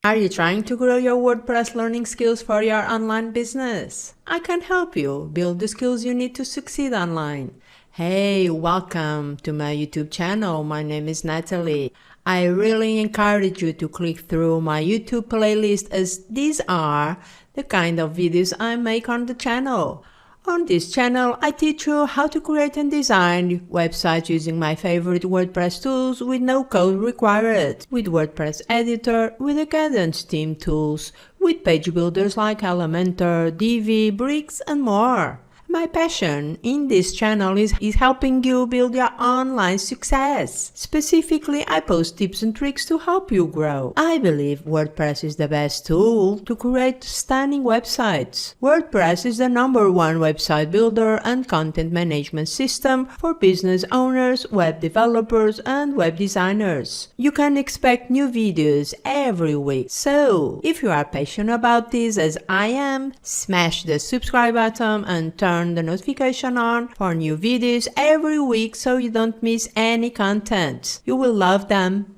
Are you trying to grow your WordPress learning skills for your online business? I can help you build the skills you need to succeed online. Hey, welcome to my YouTube channel. My name is Natalie. I really encourage you to click through my YouTube playlist as these are the kind of videos I make on the channel. On this channel, I teach you how to create and design websites using my favorite WordPress tools with no code required, with WordPress editor, with the Cadence theme tools, with page builders like Elementor, Divi, Bricks, and more. My passion in this channel is helping you build your online success. Specifically, I post tips and tricks to help you grow. I believe WordPress is the best tool to create stunning websites. WordPress is the #1 website builder and content management system for business owners, web developers, and web designers. You can expect new videos every week. So, if you are passionate about this as I am, smash the subscribe button and turn the notification on for new videos every week so you don't miss any content. You will love them.